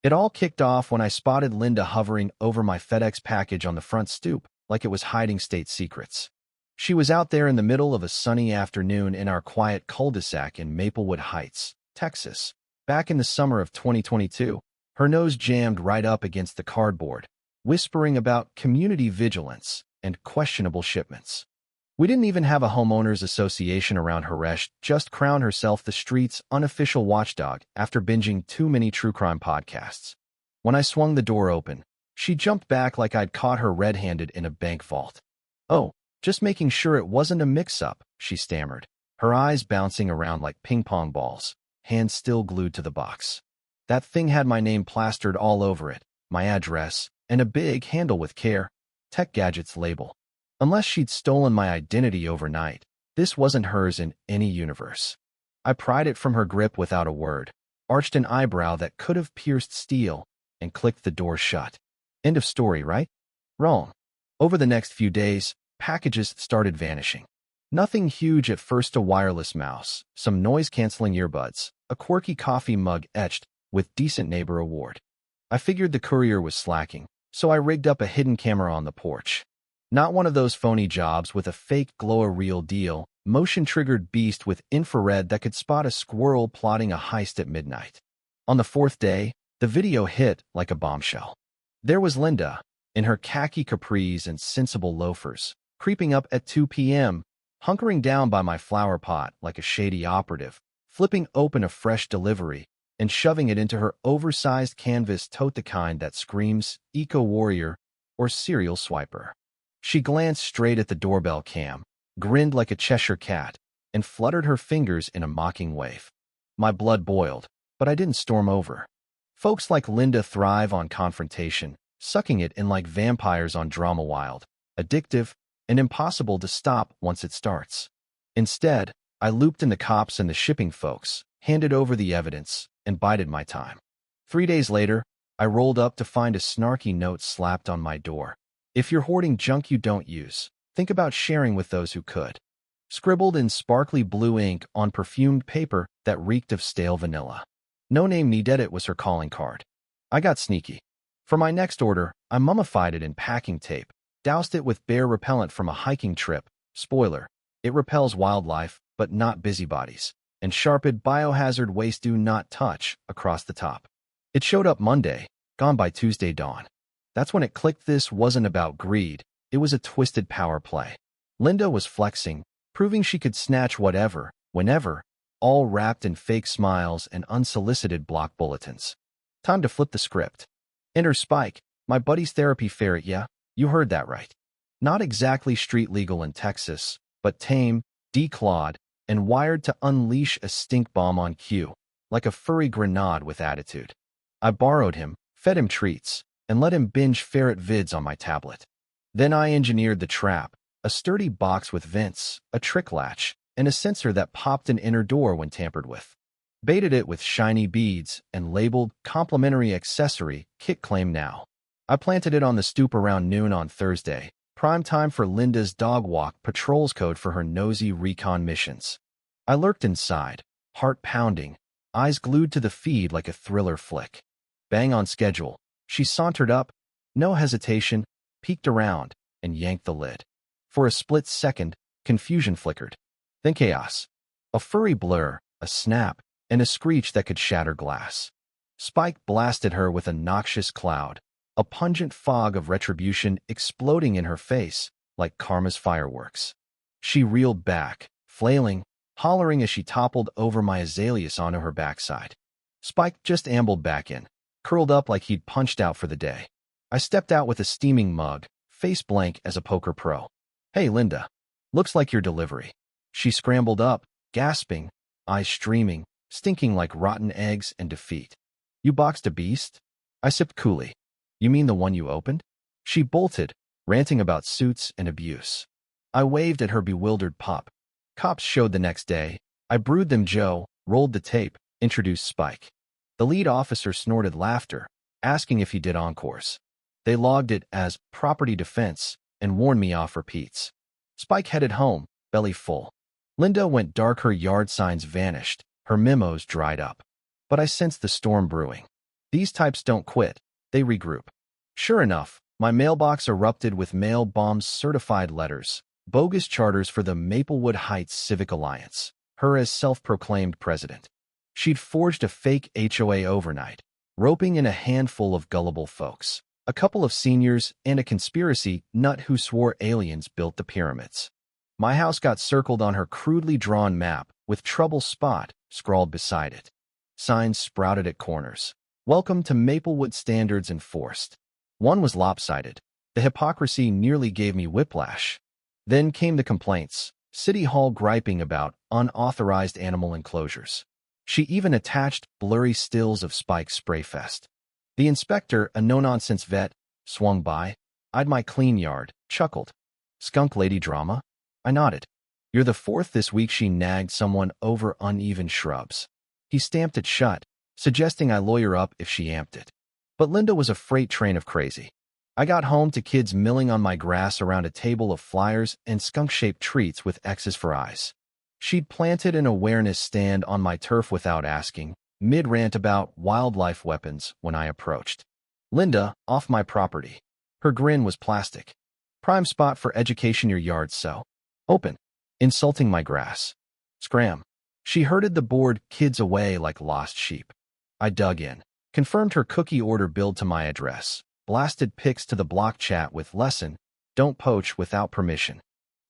It all kicked off when I spotted Linda hovering over my FedEx package on the front stoop, like it was hiding state secrets. She was out there in the middle of a sunny afternoon in our quiet cul-de-sac in Maplewood Heights, Texas. Back in the summer of 2022, her nose jammed right up against the cardboard, whispering about community vigilance and questionable shipments. We didn't even have a homeowners association around Haresh, just crown herself the street's unofficial watchdog after binging too many true crime podcasts. When I swung the door open, she jumped back like I'd caught her red-handed in a bank vault. "Oh, just making sure it wasn't a mix-up," she stammered, her eyes bouncing around like ping-pong balls, hands still glued to the box. That thing had my name plastered all over it, my address, and a big handle with care, Tech Gadgets label. Unless she'd stolen my identity overnight, this wasn't hers in any universe. I pried it from her grip without a word, arched an eyebrow that could have pierced steel, and clicked the door shut. End of story, right? Wrong. Over the next few days, packages started vanishing. Nothing huge at first: a wireless mouse, some noise-canceling earbuds, a quirky coffee mug etched with Decent Neighbor Award. I figured the courier was slacking, so I rigged up a hidden camera on the porch. Not one of those phony jobs with a fake glow-a-real deal, motion-triggered beast with infrared that could spot a squirrel plotting a heist at midnight. On the fourth day, the video hit like a bombshell. There was Linda, in her khaki capris and sensible loafers, creeping up at 2 p.m., hunkering down by my flower pot like a shady operative, flipping open a fresh delivery, and shoving it into her oversized canvas tote, the kind that screams eco-warrior or serial swiper. She glanced straight at the doorbell cam, grinned like a Cheshire cat, and fluttered her fingers in a mocking wave. My blood boiled, but I didn't storm over. Folks like Linda thrive on confrontation, sucking it in like vampires on Drama Wild, addictive, and impossible to stop once it starts. Instead, I looped in the cops and the shipping folks, handed over the evidence, and bided my time. 3 days later, I rolled up to find a snarky note slapped on my door. "If you're hoarding junk you don't use, think about sharing with those who could." Scribbled in sparkly blue ink on perfumed paper that reeked of stale vanilla. "No name need edit" was her calling card. I got sneaky. For my next order, I mummified it in packing tape, doused it with bear repellent from a hiking trip. Spoiler, it repels wildlife, but not busybodies. And sharpened biohazard waste "do not touch" across the top. It showed up Monday, gone by Tuesday dawn. That's when it clicked: this wasn't about greed, it was a twisted power play. Linda was flexing, proving she could snatch whatever, whenever, all wrapped in fake smiles and unsolicited block bulletins. Time to flip the script. Enter Spike, my buddy's therapy ferret. Yeah, you heard that right. Not exactly street legal in Texas, but tame, declawed, and wired to unleash a stink bomb on cue, like a furry grenade with attitude. I borrowed him, fed him treats, and let him binge ferret vids on my tablet. Then I engineered the trap: a sturdy box with vents, a trick latch, and a sensor that popped an inner door when tampered with. Baited it with shiny beads and labeled "complimentary accessory, kit claim now." I planted it on the stoop around noon on Thursday, prime time for Linda's dog walk patrol's code for her nosy recon missions. I lurked inside, heart pounding, eyes glued to the feed like a thriller flick. Bang on schedule, she sauntered up, no hesitation, peeked around, and yanked the lid. For a split second, confusion flickered. Then chaos. A furry blur, a snap, and a screech that could shatter glass. Spike blasted her with a noxious cloud, a pungent fog of retribution exploding in her face like karma's fireworks. She reeled back, flailing, hollering as she toppled over my azaleas onto her backside. Spike just ambled back in, curled up like he'd punched out for the day. I stepped out with a steaming mug, face blank as a poker pro. "Hey, Linda. Looks like your delivery." She scrambled up, gasping, eyes streaming, stinking like rotten eggs and defeat. "You boxed a beast?" I sipped coolly. "You mean the one you opened?" She bolted, ranting about suits and abuse. I waved at her bewildered pup. Cops showed the next day. I brewed them Joe, rolled the tape, introduced Spike. The lead officer snorted laughter, asking if he did encores. They logged it as property defense and warned me off repeats. Spike headed home, belly full. Linda went dark, her yard signs vanished, her memos dried up. But I sensed the storm brewing. These types don't quit. They regroup. Sure enough, my mailbox erupted with mail bombs, certified letters, bogus charters for the Maplewood Heights Civic Alliance, her as self-proclaimed president. She'd forged a fake HOA overnight, roping in a handful of gullible folks, a couple of seniors and a conspiracy nut who swore aliens built the pyramids. My house got circled on her crudely drawn map with "Trouble Spot" scrawled beside it. Signs sprouted at corners. "Welcome to Maplewood, standards enforced." One was lopsided. The hypocrisy nearly gave me whiplash. Then came the complaints. City Hall griping about unauthorized animal enclosures. She even attached blurry stills of Spike Sprayfest. The inspector, a no-nonsense vet, swung by, eyed my clean yard, chuckled. "Skunk lady drama?" I nodded. "You're the fourth this week she nagged someone over uneven shrubs." He stamped it shut, suggesting I lawyer up if she amped it. But Linda was a freight train of crazy. I got home to kids milling on my grass around a table of flyers and skunk-shaped treats with X's for eyes. She'd planted an awareness stand on my turf without asking, mid-rant about wildlife weapons when I approached. "Linda, off my property." Her grin was plastic. "Prime spot for education, your yard's so open." Insulting my grass. Scram. She herded the bored kids away like lost sheep. I dug in, confirmed her cookie order billed to my address, blasted pics to the block chat with lesson, "Don't poach without permission."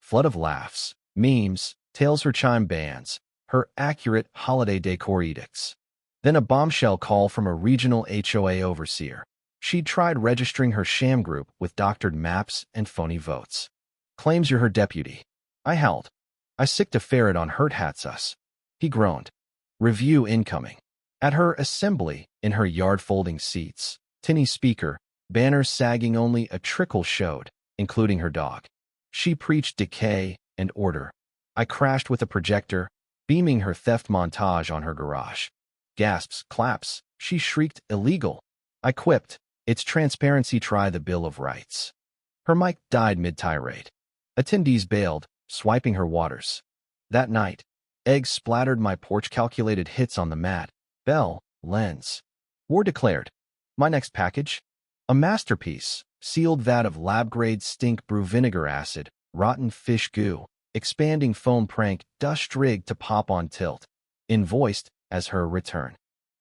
Flood of laughs, memes, tales her chime bands, her accurate holiday decor edicts. Then a bombshell call from a regional HOA overseer. She'd tried registering her sham group with doctored maps and phony votes. "Claims you're her deputy." I howled. "I sicked a ferret on hurt hats us." He groaned. "Review incoming." At her assembly, in her yard folding seats, tinny speaker, banners sagging only a trickle showed, including her dog. She preached decay and order. I crashed with a projector, beaming her theft montage on her garage. Gasps, claps, she shrieked, "Illegal." I quipped, "It's transparency, try the Bill of Rights." Her mic died mid-tirade. Attendees bailed, swiping her waters. That night, eggs splattered my porch, calculated hits on the mat. Bell, lens. War declared. My next package? A masterpiece, sealed vat of lab-grade stink brew vinegar acid, rotten fish goo, expanding foam prank, dust rig to pop on tilt. Invoiced as her return.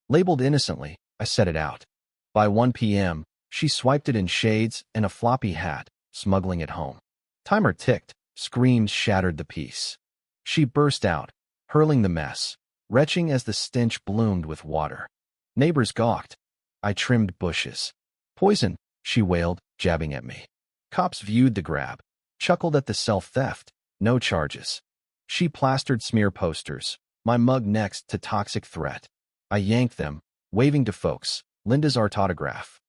Labeled innocently, I set it out. By 1 p.m., she swiped it in shades and a floppy hat, smuggling it home. Timer ticked, screams shattered the peace. She burst out, hurling the mess, retching as the stench bloomed with water. Neighbors gawked. I trimmed bushes. "Poison," she wailed, jabbing at me. Cops viewed the grab, chuckled at the self-theft. No charges. She plastered smear posters, my mug next to toxic threat. I yanked them, waving to folks, Linda's art autograph.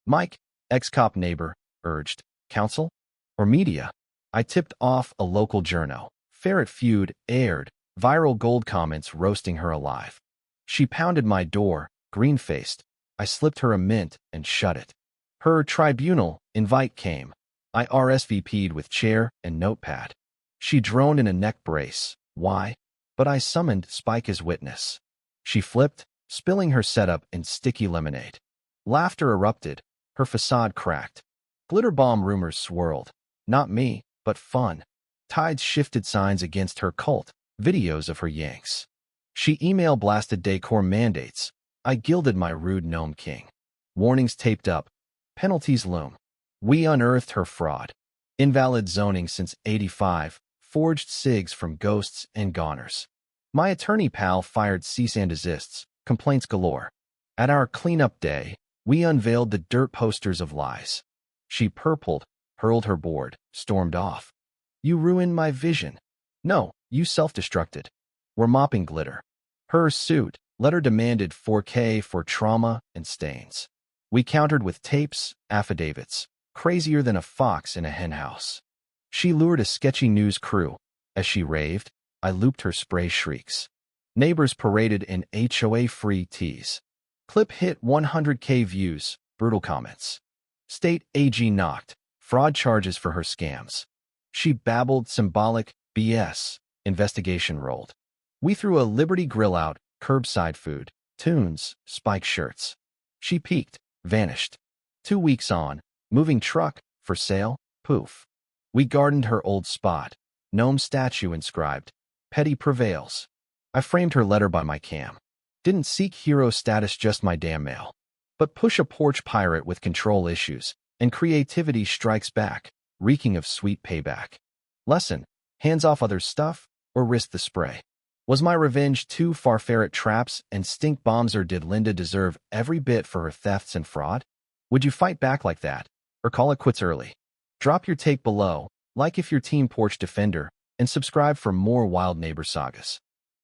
"Mike," ex-cop neighbor, urged. "Counsel? Or media?" I tipped off a local journo. Ferret feud aired, viral gold comments roasting her alive. She pounded my door, green-faced. I slipped her a mint and shut it. Her tribunal invite came. I RSVP'd with chair and notepad. She droned in a neck brace. Why? But I summoned Spike as witness. She flipped, spilling her setup in sticky lemonade. Laughter erupted. Her facade cracked. Glitter bomb rumors swirled. Not me, but fun. Tides shifted, signs against her cult, videos of her yanks. She email blasted decor mandates. I gilded my rude gnome king. Warnings taped up. Penalties loom. We unearthed her fraud. Invalid zoning since '85. Forged SIGs from ghosts and goners. My attorney pal fired cease and desists. Complaints galore. At our cleanup day, we unveiled the dirt posters of lies. She purpled, hurled her board, stormed off. "You ruined my vision." "No, you self-destructed." We're mopping glitter. Her suit, letter demanded 4K for trauma and stains. We countered with tapes, affidavits, crazier than a fox in a henhouse. She lured a sketchy news crew. As she raved, I looped her spray shrieks. Neighbors paraded in HOA-free tees. Clip hit 100K views, brutal comments. State AG knocked, fraud charges for her scams. She babbled symbolic BS, investigation rolled. We threw a Liberty Grill out, curbside food, tunes, Spike shirts. She peeked, vanished. 2 weeks on, moving truck, for sale, poof. We gardened her old spot. Gnome statue inscribed, Petty prevails. I framed her letter by my cam. Didn't seek hero status, just my damn mail. But push a porch pirate with control issues, and creativity strikes back, reeking of sweet payback. Lesson: hands off others' stuff, or risk the spray. Was my revenge too far? Ferret traps and stink bombs, or did Linda deserve every bit for her thefts and fraud? Would you fight back like that, or call it quits early? Drop your take below, like if you're Team Porch Defender, and subscribe for more Wild Neighbor sagas.